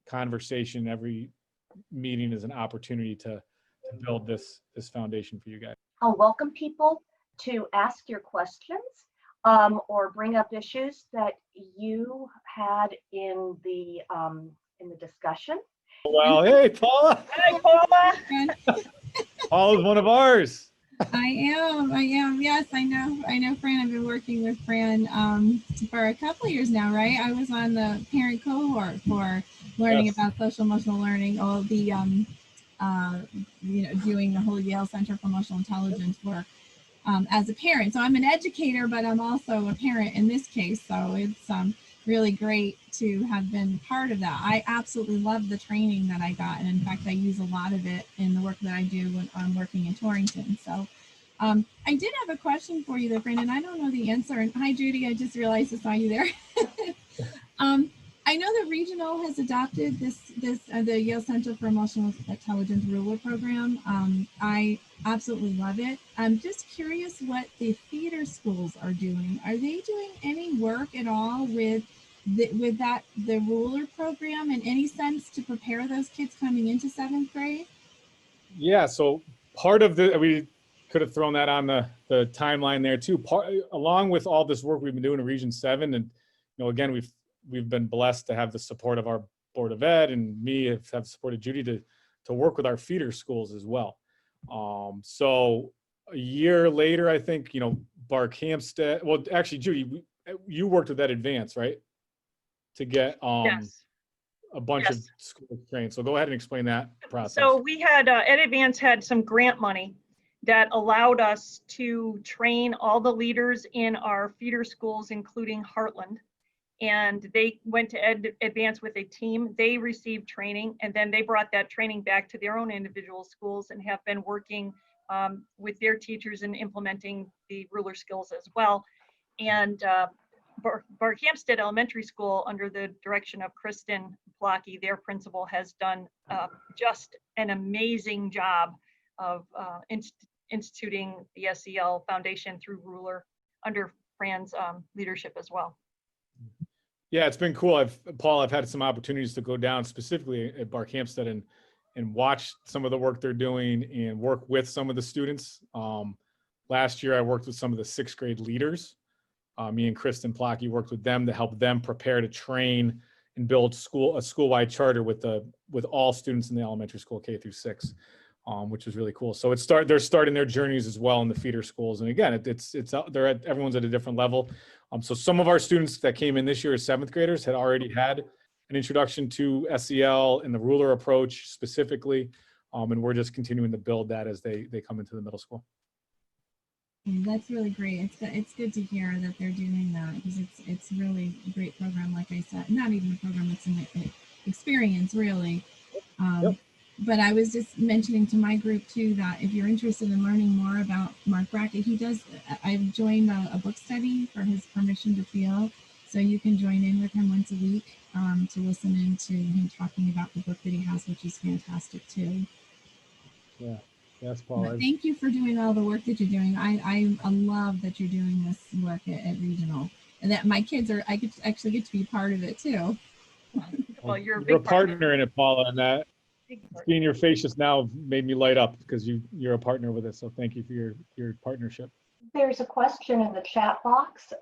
conversation, every meeting is an opportunity to build this foundation for you guys. I'll welcome people to ask your questions or bring up issues that you had in the discussion. Well, hey, Paula. Hi, Paula. Paula's one of ours. I am. Yes, I know Fran. I've been working with Fran for a couple of years now, right? I was on the parent cohort for learning about social emotional learning, all the doing the whole Yale Center for Emotional Intelligence work as a parent. So I'm an educator, but I'm also a parent in this case. So it's really great to have been part of that. I absolutely love the training that I got. And in fact, I use a lot of it in the work that I do when I'm working in Torrington. So I did have a question for you there, Fran, and I don't know the answer. And hi, Judy, I just realized I saw you there. I know that regional has adopted the Yale Center for Emotional Intelligence Ruler Program. I absolutely love it. I'm just curious what the feeder schools are doing. Are they doing any work at all with the ruler program in any sense to prepare those kids coming into 7th grade? Yeah, so part of we could have thrown that on the timeline there too. Along with all this work we've been doing in Region 7, and again, we've been blessed to have the support of our Board of Ed, and me have supported Judy to work with our feeder schools as well. So a year later, I think, Barkhamsted, well, actually, Judy, you worked with Ed Advance, right? To get Yes. a bunch of schools trained. So go ahead and explain that process. So we had, Ed Advance had some grant money that allowed us to train all the leaders in our feeder schools, including Heartland. And they went to Ed Advance with a team. They received training, and then they brought that training back to their own individual schools and have been working with their teachers and implementing the ruler skills as well. And Barkhamsted Elementary School, under the direction of Kristen Blocky, their principal, has done just an amazing job of instituting the SEL Foundation through Ruler under Fran's leadership as well. Yeah, it's been cool. I've had some opportunities to go down specifically at Barkhamsted and watch some of the work they're doing and work with some of the students. Last year, I worked with some of the 6th grade leaders. Me and Kristen Plocky worked with them to help them prepare to train and build a school-wide charter with all students in the elementary school K through 6, which is really cool. So they're starting their journeys as well in the feeder schools. And again, everyone's at a different level. So some of our students that came in this year as 7th graders had already had an introduction to SEL and the ruler approach specifically. And we're just continuing to build that as they come into the middle school. That's really great. It's good to hear that they're doing that, because it's really a great program. Like I said, not even a program, it's an experience really. Yep. But I was just mentioning to my group too that if you're interested in learning more about Mark Brackett, I've joined a book study for his Permission to Feel. So you can join in with him once a week to listen in to him talking about the book that he has, which is fantastic too. Yeah. Yes, Paul. Thank you for doing all the work that you're doing. I love that you're doing this work at Regional, and that my kids I actually get to be part of it too. Well, you're a partner in it, Paula, and that seeing your face just now made me light up because you're a partner with us. So thank you for your partnership. There's a question in the chat box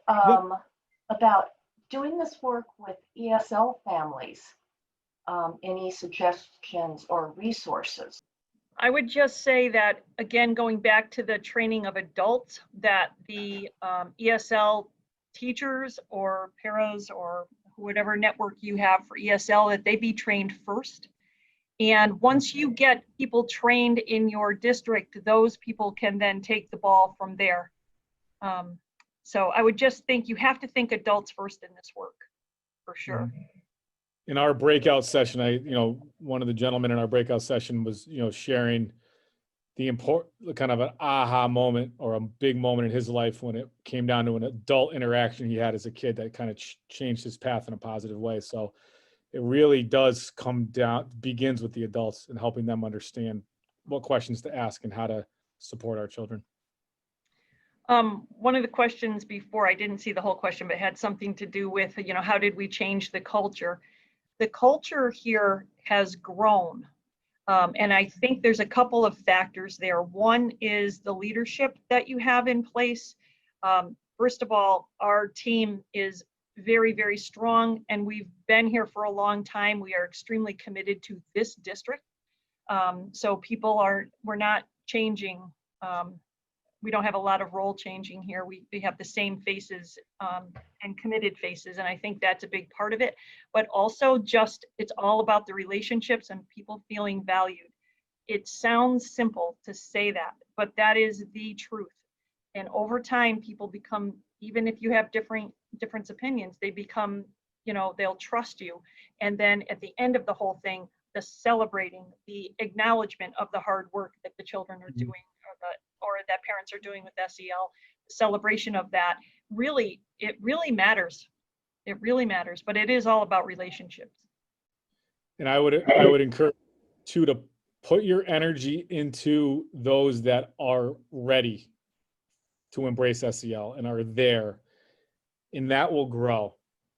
about doing this work with ESL families. Any suggestions or resources? I would just say that, again, going back to the training of adults, that the ESL teachers or paras or whatever network you have for ESL, that they be trained first. And once you get people trained in your district, those people can then take the ball from there. So I would just think you have to think adults first in this work, for sure. In our breakout session, one of the gentlemen in our breakout session was, sharing the kind of an aha moment or a big moment in his life when it came down to an adult interaction he had as a kid that kind of changed his path in a positive way. So it really does begins with the adults and helping them understand what questions to ask and how to support our children. One of the questions before, I didn't see the whole question, but had something to do with, how did we change the culture? The culture here has grown. And I think there's a couple of factors there. One is the leadership that you have in place. First of all, our team is very, very strong, and we've been here for a long time. We are extremely committed to this district. So we're not changing. We don't have a lot of role changing here. We have the same faces and committed faces, and I think that's a big part of it. But also it's all about the relationships and people feeling valued. It sounds simple to say that, but that is the truth. And over time, people become, even if you have different opinions, they become, they'll trust you. And then at the end of the whole thing, the celebrating, the acknowledgement of the hard work that the children are doing, or that parents are doing with SEL, the celebration of that, it really matters. It really matters, but it is all about relationships. And I would encourage you to put your energy into those that are ready to embrace SEL and are there, and that will grow.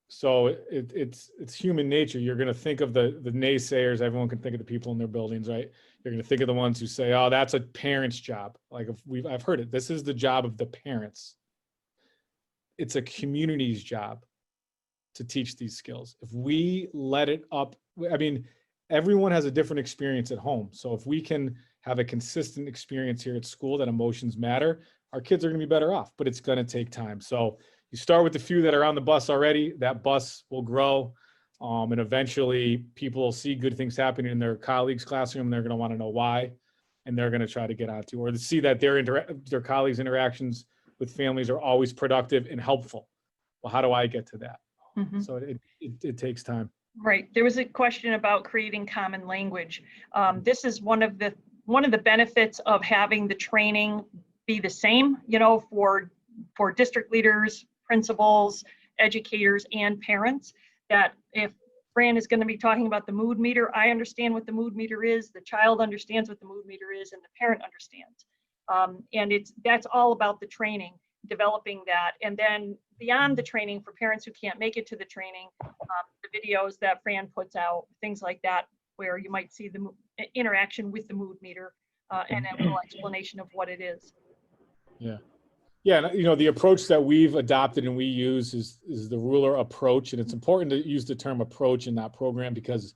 So it's human nature. You're going to think of the naysayers. Everyone can think of the people in their buildings, right? You're going to think of the ones who say, "Oh, that's a parent's job." Like I've heard it. This is the job of the parents. It's a community's job to teach these skills. If we let it up, I mean, everyone has a different experience at home. So if we can have a consistent experience here at school that emotions matter, our kids are going to be better off, but it's going to take time. So you start with the few that are on the bus already, that bus will grow. And eventually people will see good things happening in their colleagues' classroom, and they're going to want to know why, and they're going to try to get onto, or to see that their colleagues' interactions with families are always productive and helpful. Well, how do I get to that? Mhm. So it takes time. Right. There was a question about creating common language. This is one of the benefits of having the training be the same, you know, for district leaders, principals, educators, and parents. That if Fran is going to be talking about the mood meter, I understand what the mood meter is, the child understands what the mood meter is, and the parent understands. And that's all about the training, developing that. And then beyond the training, for parents who can't make it to the training, the videos that Fran puts out, things like that, where you might see the interaction with the mood meter and a little explanation of what it is. Yeah. Yeah. And, you know, the approach that we've adopted and we use is the ruler approach. And it's important to use the term approach in that program, because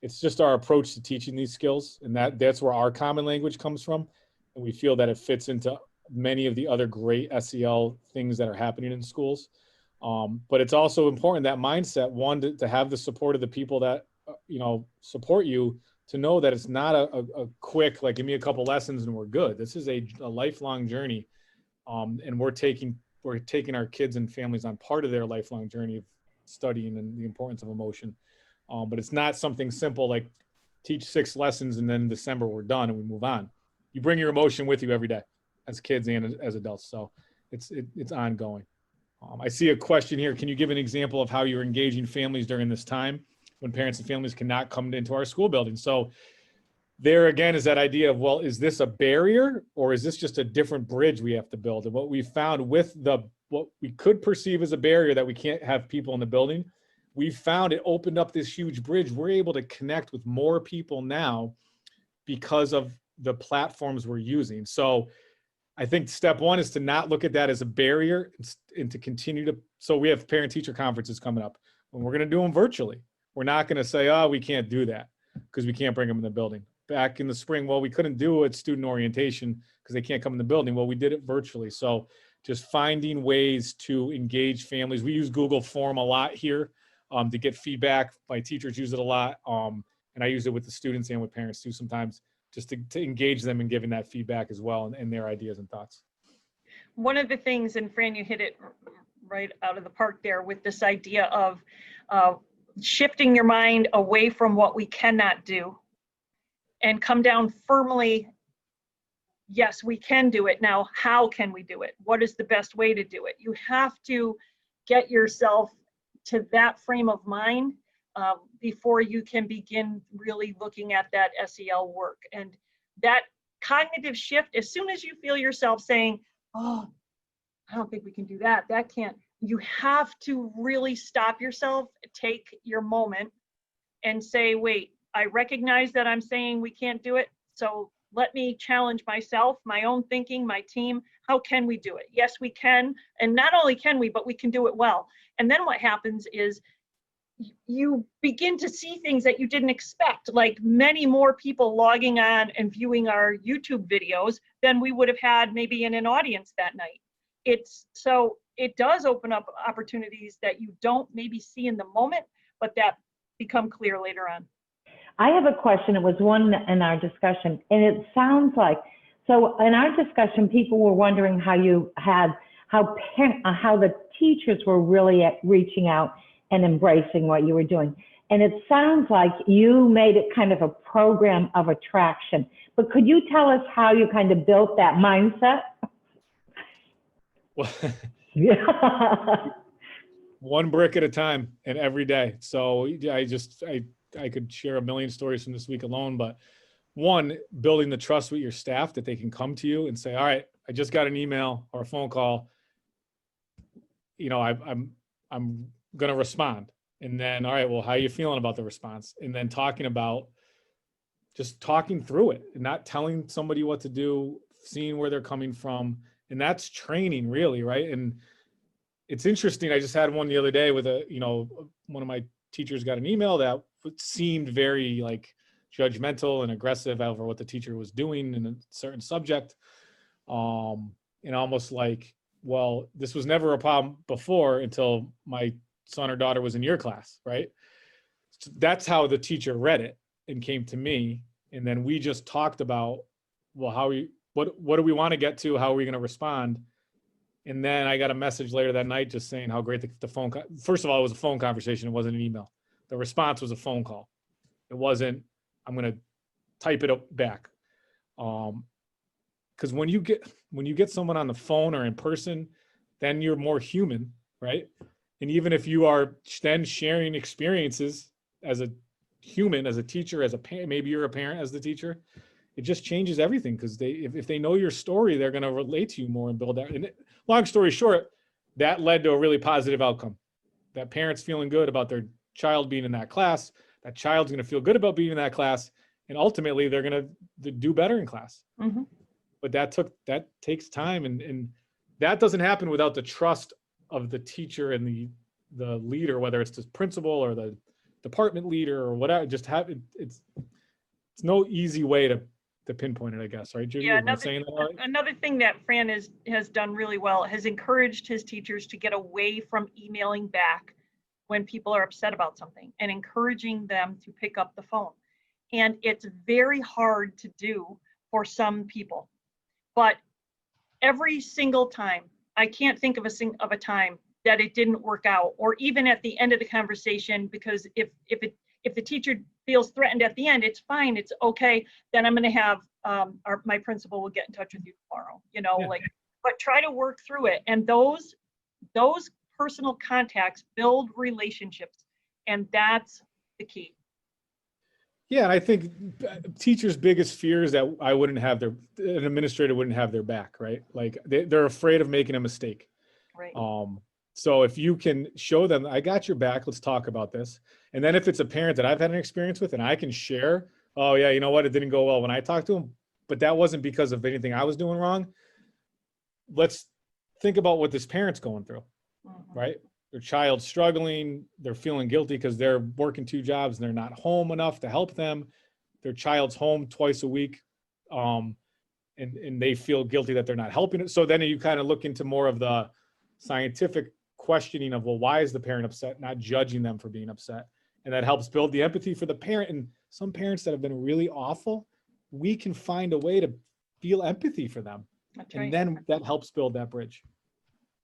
it's just our approach to teaching these skills. And that's where our common language comes from. And we feel that it fits into many of the other great SEL things that are happening in schools. But it's also important, that mindset, one, to have the support of the people that, you know, support you, to know that it's not a quick, like, give me a couple lessons and we're good. This is a lifelong journey. And we're taking our kids and families on part of their lifelong journey of studying and the importance of emotion. But it's not something simple like teach 6 lessons and then in December we're done and we move on. You bring your emotion with you every day as kids and as adults. So it's ongoing. I see a question here. Can you give an example of how you're engaging families during this time when parents and families cannot come into our school building? So there again is that idea of, well, is this a barrier or is this just a different bridge we have to build? And what we found with what we could perceive as a barrier, that we can't have people in the building, we found it opened up this huge bridge. We're able to connect with more people now because of the platforms we're using. So I think step one is to not look at that as a barrier and to continue to, so we have parent-teacher conferences coming up, and we're going to do them virtually. We're not going to say, oh, we can't do that because we can't bring them in the building. Back in the spring, well, we couldn't do it student orientation because they can't come in the building. Well, we did it virtually. So just finding ways to engage families. We use Google Form a lot here to get feedback. My teachers use it a lot. And I use it with the students and with parents too sometimes, just to engage them in giving that feedback as well and their ideas and thoughts. One of the things, and Fran, you hit it right out of the park there with this idea of shifting your mind away from what we cannot do and come down firmly. Yes, we can do it. Now, how can we do it? What is the best way to do it? You have to get yourself to that frame of mind before you can begin really looking at that SEL work. And that cognitive shift, as soon as you feel yourself saying, oh, I don't think we can do that, that can't, you have to really stop yourself, take your moment and say, wait, I recognize that I'm saying we can't do it. So let me challenge myself, my own thinking, my team. How can we do it? Yes, we can. And not only can we, but we can do it well. And then what happens is you begin to see things that you didn't expect, like many more people logging on and viewing our YouTube videos than we would have had maybe in an audience that night. So it does open up opportunities that you don't maybe see in the moment, but that become clear later on. I have a question. It was one in our discussion, and it sounds like, so in our discussion, people were wondering how the teachers were really reaching out and embracing what you were doing. And it sounds like you made it kind of a program of attraction. But could you tell us how you kind of built that mindset? Well, Yeah. one brick at a time and every day. So I could share a million stories from this week alone, but one, building the trust with your staff that they can come to you and say, all right, I just got an email or a phone call. You know, I'm going to respond. And then, all right, well, how are you feeling about the response? And then just talking through it and not telling somebody what to do, seeing where they're coming from. And that's training really, right? And it's interesting. I just had one the other day with one of my teachers got an email that seemed very like judgmental and aggressive over what the teacher was doing in a certain subject. And almost like, well, this was never a problem before until my son or daughter was in your class, right? So that's how the teacher read it and came to me. And then we just talked about, well, what do we want to get to? How are we going to respond? And then I got a message later that night just saying how great the phone call. First of all, it was a phone conversation. It wasn't an email. The response was a phone call. It wasn't, I'm going to type it up back. Because when you get someone on the phone or in person, then you're more human, right? And even if you are then sharing experiences as a human, as a teacher, as a parent, maybe you're a parent as the teacher, it just changes everything because if they know your story, they're going to relate to you more and build that. And long story short, that led to a really positive outcome. That parents feeling good about their child being in that class, that child's going to feel good about being in that class, and ultimately they're going to do better in class. Mm-hmm. But that takes time, and that doesn't happen without the trust of the teacher and the leader, whether it's the principal or the department leader or whatever. Just have it's no easy way to pinpoint it, I guess, right, Judy? Yeah, Am I saying that right? another thing that Fran has done really well, has encouraged his teachers to get away from emailing back when people are upset about something and encouraging them to pick up the phone. And it's very hard to do for some people, but every single time, I can't think of a time that it didn't work out, or even at the end of the conversation, because if the teacher feels threatened at the end, it's fine, it's okay, then I'm going to have my principal will get in touch with you tomorrow, Yeah. But try to work through it. And those personal contacts build relationships, and that's the key. Yeah, and I think teachers' biggest fear is that an administrator wouldn't have their back, right? Like they're afraid of making a mistake. Right. So if you can show them, I got your back, let's talk about this. And then if it's a parent that I've had an experience with and I can share, oh yeah, you know what, it didn't go well when I talked to him, but that wasn't because of anything I was doing wrong. Let's think about what this parent's going through, right? Their child's struggling, they're feeling guilty because they're working 2 jobs and they're not home enough to help them. Their child's home twice a week, and they feel guilty that they're not helping it. So then you kind of look into more of the scientific questioning of, well, why is the parent upset, not judging them for being upset. And that helps build the empathy for the parent. And some parents that have been really awful, we can find a way to feel empathy for them. That's and right. then that helps build that bridge.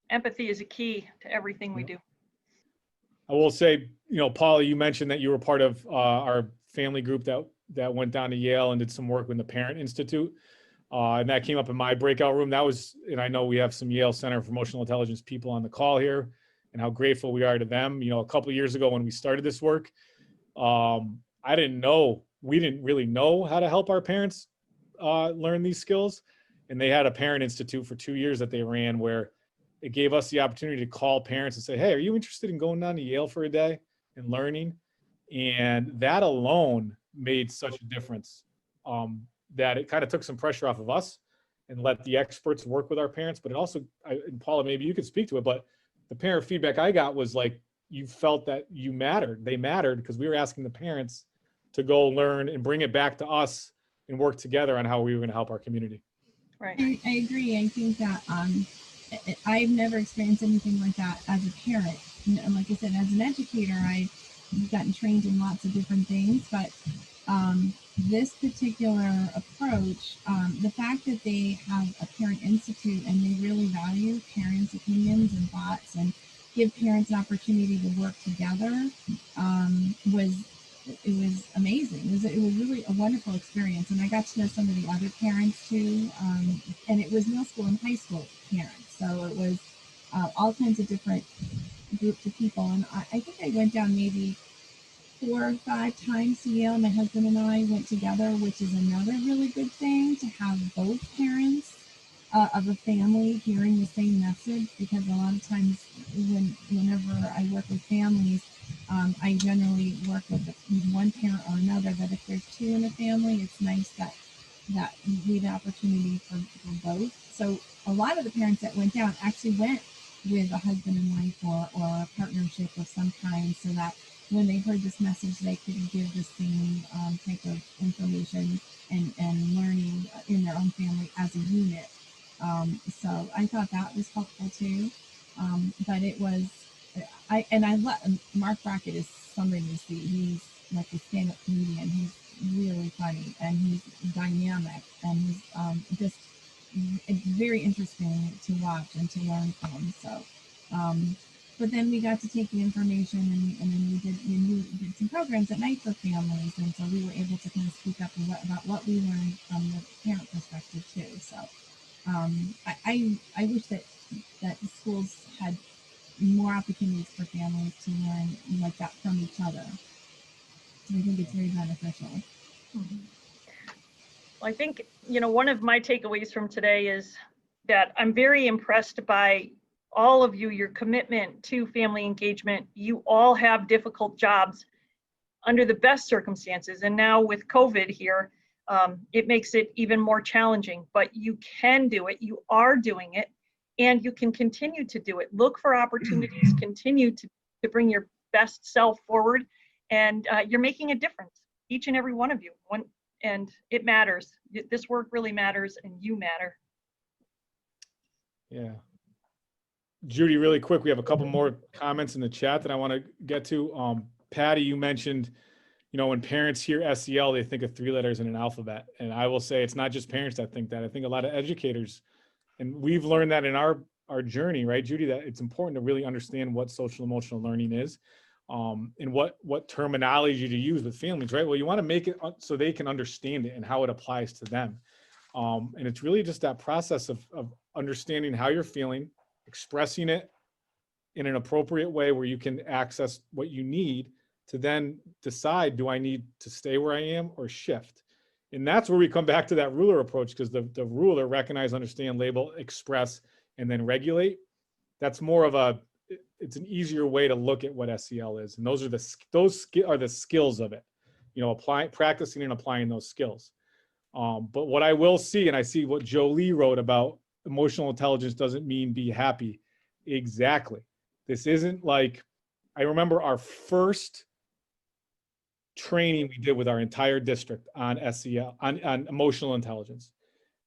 Empathy is a key to everything we do. I will say, Paula, you mentioned that you were part of our family group that went down to Yale and did some work with the Parent Institute. And that came up in my breakout room. And I know we have some Yale Center for Emotional Intelligence people on the call here, and how grateful we are to them. A couple of years ago when we started this work, we didn't really know how to help our parents learn these skills. And they had a Parent Institute for 2 years that they ran, where it gave us the opportunity to call parents and say, hey, are you interested in going down to Yale for a day and learning? And that alone made such a difference. That it kind of took some pressure off of us and let the experts work with our parents. But it also, and Paula, maybe you could speak to it, but the parent feedback I got was like, you felt that you mattered. They mattered because we were asking the parents to go learn and bring it back to us and work together on how we were going to help our community. Right. I agree. I think that I've never experienced anything like that as a parent. Like I said, as an educator, I've gotten trained in lots of different things, but this particular approach, the fact that they have a Parent Institute and they really value parents' opinions and thoughts and give parents an opportunity to work together, it was amazing. It was really a wonderful experience. And I got to know some of the other parents too. And it was middle school and high school parents. So it was all kinds of different groups of people. And I think I went down maybe 4 or 5 times to Yale. My husband and I went together, which is another really good thing, to have both parents of a family hearing the same message, because a lot of times whenever I work with families, I generally work with one parent or another, but if there's 2 in a family, it's nice that we have the opportunity for both. So a lot of the parents that went down actually went with a husband and wife or a partnership of some kind, so that when they heard this message, they could give the same type of information and learning in their own family as a unit. So I thought that was helpful too. But it was, I Mark Brackett is somebody to see. He's like a stand-up comedian. He's really funny and he's dynamic and he's just, it's very interesting to watch and to learn from. So, but then we got to take the information and then we did some programs at night for families, and so we were able to kind of speak up about what we learned from the parent perspective too. So I wish that the schools had more opportunities for families to learn like that from each other. So I think it's very beneficial. Mm-hmm. Well, I think, one of my takeaways from today is that I'm very impressed by all of you, your commitment to family engagement. You all have difficult jobs under the best circumstances. And now with COVID here, it makes it even more challenging, but you can do it. You are doing it, and you can continue to do it. Look for opportunities, continue to bring your best self forward, and you're making a difference, each and every one of you. And it matters. This work really matters, and you matter. Yeah. Judy, really quick, we have a couple more comments in the chat that I want to get to. Patty, you mentioned, when parents hear SEL, they think of 3 letters in an alphabet. And I will say it's not just parents that think that. I think a lot of educators, and we've learned that in our journey, right, Judy, that it's important to really understand what social emotional learning is, and what terminology to use with families, right? Well, you want to make it so they can understand it and how it applies to them. And it's really just that process of understanding how you're feeling, expressing it in an appropriate way where you can access what you need to then decide, do I need to stay where I am or shift? And that's where we come back to that ruler approach, because the ruler, recognize, understand, label, express, and then regulate. That's more of it's an easier way to look at what SEL is. And those are the skills of it, practicing and applying those skills. But what I will see, and I see what Jolie wrote about emotional intelligence doesn't mean be happy. Exactly. This isn't like, I remember our first training we did with our entire district on SEL, on emotional intelligence.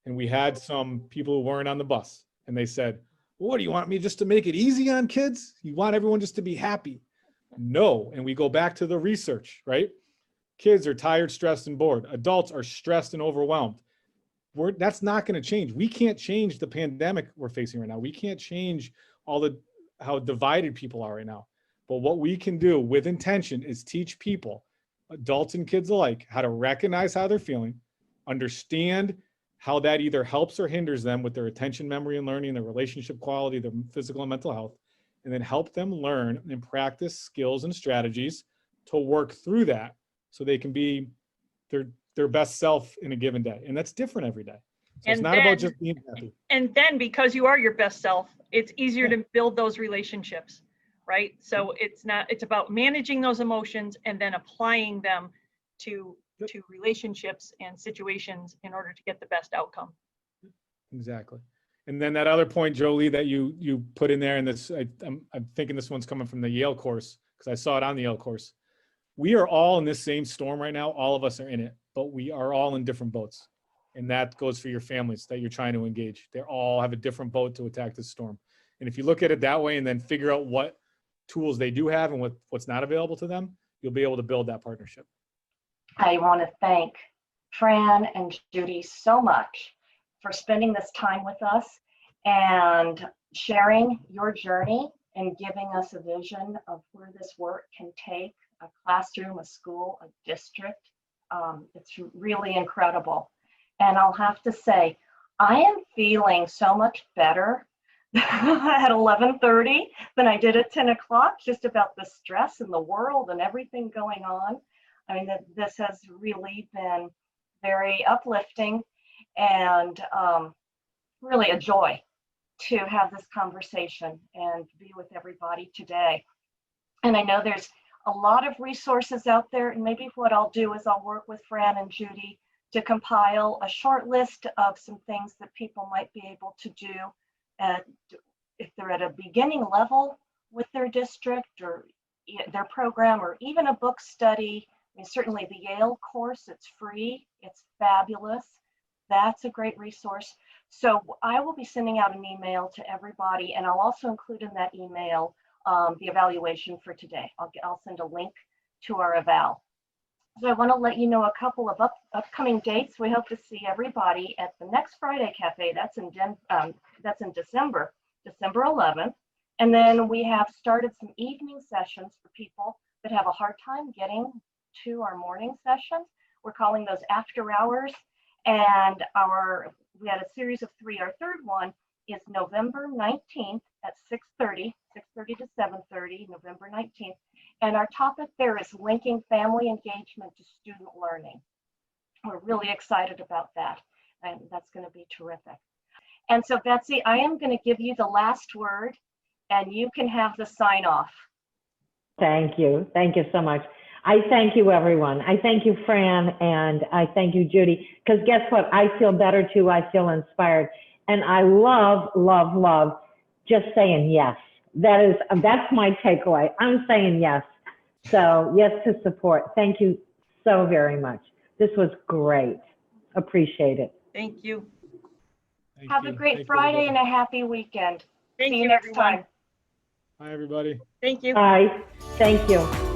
And we had some people who weren't on the bus, and they said, what, do you want me just to make it easy on kids? You want everyone just to be happy? No. And we go back to the research, right? Kids are tired, stressed, and bored. Adults are stressed and overwhelmed. That's not going to change. We can't change the pandemic we're facing right now. We can't change how divided people are right now. But what we can do with intention is teach people, adults and kids alike, how to recognize how they're feeling, understand how that either helps or hinders them with their attention, memory, and learning, their relationship quality, their physical and mental health, and then help them learn and practice skills and strategies to work through that so they can be their best self in a given day. And that's different every day. So it's not about just being happy. And then because you are your best self, it's easier to build those relationships, right? So it's about managing those emotions and then applying them to relationships and situations in order to get the best outcome. Exactly. And then that other point, Jolie, that you put in there, and this, I'm thinking this one's coming from the Yale course, because I saw it on the Yale course. We are all in this same storm right now. All of us are in it, but we are all in different boats. And that goes for your families that you're trying to engage. They all have a different boat to attack this storm. And if you look at it that way and then figure out what tools they do have and what's not available to them, you'll be able to build that partnership. I want to thank Fran and Judy so much for spending this time with us and sharing your journey and giving us a vision of where this work can take a classroom, a school, a district. It's really incredible. And I'll have to say, I am feeling so much better at 11:30 than I did at 10 o'clock, just about the stress in the world and everything going on. I mean, this has really been very uplifting and really a joy to have this conversation and be with everybody today. And I know there's a lot of resources out there, and maybe what I'll do is I'll work with Fran and Judy to compile a short list of some things that people might be able to do if they're at a beginning level with their district or their program, or even a book study. I mean, certainly the Yale course, it's free, it's fabulous. That's a great resource. So I will be sending out an email to everybody, and I'll also include in that email the evaluation for today. I'll send a link to our eval. So I want to let you know a couple of upcoming dates. We hope to see everybody at the next Friday Cafe. That's in December 11th. And then we have started some evening sessions for people that have a hard time getting to our morning sessions. We're calling those after hours. And we had a series of 3. Our third one is November 19th at 6:30 to 7:30, November 19th. And our topic there is linking family engagement to student learning. We're really excited about that, and that's going to be terrific. And so, Betsy, I am going to give you the last word, and you can have the sign off. Thank you. Thank you so much. I thank you, everyone. I thank you, Fran, and I thank you, Judy, because guess what? I feel better too. I feel inspired. And I love, love, love just saying yes. That's my takeaway. I'm saying yes. So yes to support. Thank you so very much. This was great. Appreciate it. Thank you. Have a great Friday and a happy weekend. Thank See you, you next everyone. time. Bye, everybody. Thank you. Bye. Thank you.